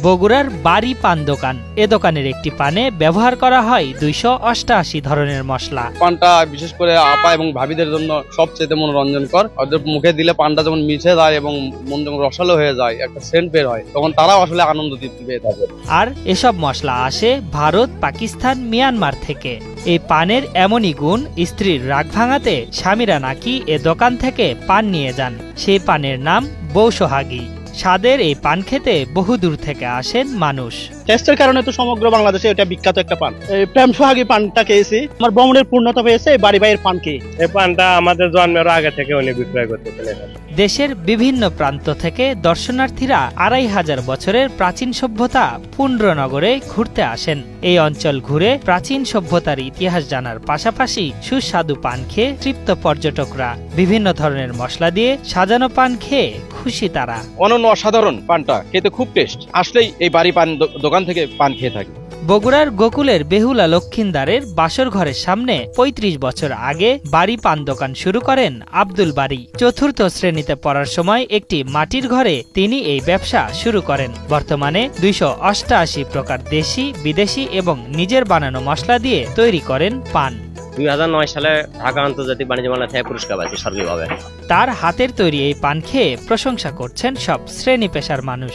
বগুড়ার বাড়ি পান দোকান। এ দোকানের একটি পানে ব্যবহার করা হয় 288 ধরনের মশলা। পানটা বিশেষ করে আপা এবং ভাবিদের জন্য সবচেয়ে মনোরঞ্জনকর। ওদের মুখে দিলে পানটা যেমন মিশে যায় এবং মন যেমন রসালো হয়ে যায়, একটা সেন্ট বের হয়, তখন তারাও আসলে আনন্দ তৃপ্তি পেয়ে থাকে। আর এসব মশলা আসে ভারত, পাকিস্তান, মিয়ানমার থেকে। এই পানের এমনই গুণ, স্ত্রীর রাগ ভাঙাতে স্বামীরা নাকি এ দোকান থেকে পান নিয়ে যান। সেই পানের নাম বৌসোহাগী। স্বাদের এই পান খেতে বহুদূর থেকে আসেন মানুষ। টেস্টের কারণে তো সমগ্র বাংলাদেশে এটা বিখ্যাত একটা পান। এই প্রেম সোহাগী পানটা খেয়েছি, আমার ভ্রমণের পূর্ণতা পেয়েছে এই বাড়ি ভাইয়ের পান খেয়ে। এই পানটা আমাদের জন্মের আগে থেকে উনি বিক্রয় করতেছিলেন। দেশের বিভিন্ন প্রান্ত থেকে দর্শনার্থীরা 2500 বছরের প্রাচীন সভ্যতা পুন্ড্রনগরে ঘুরতে আসেন। এই অঞ্চল ঘুরে প্রাচীন সভ্যতার ইতিহাস জানার পাশাপাশি সুস্বাদু পান খেয়ে তৃপ্ত পর্যটকরা। বিভিন্ন ধরনের মশলা দিয়ে সাজানো পান খেয়ে খুশি তারা। অনন্য অসাধারণ পানটা খেতে খুব টেস্ট। আসলেই এই বাড়ি পান দোকান থেকে পান খেয়ে থাকি। বগুড়ার গোকুলের বেহুলা লক্ষিন্দারের বাসর ঘরের সামনে 35 বছর আগে বাড়ি পান দোকান শুরু করেন আব্দুল বারী। চতুর্থ শ্রেণীতে পড়ার সময় একটি মাটির ঘরে তিনি এই ব্যবসা শুরু করেন। বর্তমানে 288 প্রকার দেশি, বিদেশি এবং নিজের বানানো মশলা দিয়ে তৈরি করেন পান। 2009 সালে ঢাকা আন্তর্জাতিক বাণিজ্য মেলা থেকে পুরস্কার পাইছে সরকারিভাবে। তার হাতের তৈরি এই পান খেয়ে প্রশংসা করছেন সব শ্রেণী পেশার মানুষ।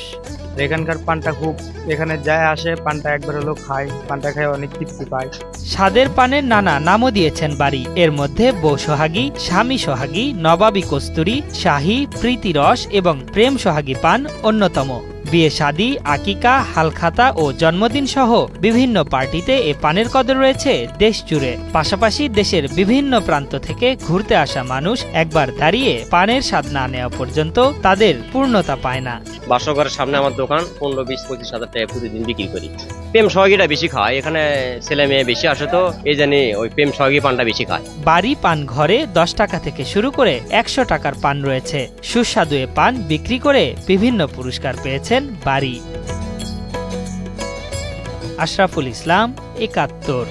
এখানকার পানটা খুব, এখানে যায় আসে পানটা একবার হলো খায়, পানটা খায় অনেক তৃপ্তি পায়। স্বাদের পানের নানা নামও দিয়েছেন বাড়ি। এর মধ্যে বৌসোহাগী, স্বামী সোহাগী, নবাবী কস্তুরী, শাহী, প্রীতিরস এবং প্রেম সোহাগী পান অন্যতম। বিয়ে, শাদী, আকিকা, হালখাতা ও জন্মদিন সহ বিভিন্ন পার্টিতে এ পানের কদর রয়েছে দেশ জুড়ে। পাশাপাশি দেশের বিভিন্ন প্রান্ত থেকে ঘুরতে আসা মানুষ একবার দাঁড়িয়ে পানের স্বাদ না নেওয়া পর্যন্ত তাদের পূর্ণতা পায় না। বাসঘরের সামনে আমার দোকান, 15-20-25 হাজার টাকা প্রতিদিন বিক্রি করি। প্রেম সোহাগীটা বেশি খায়, এখানে ছেলে মেয়ে বেশি আসে, তো এই জানি ওই প্রেম সোহাগী পানটা বেশি খায়। বাড়ি পান ঘরে 10 টাকা থেকে শুরু করে 100 টাকার পান রয়েছে। সুস্বাদু এ পান বিক্রি করে বিভিন্ন পুরস্কার পেয়েছেন বাড়ি। আশরাফুল ইসলাম, 71।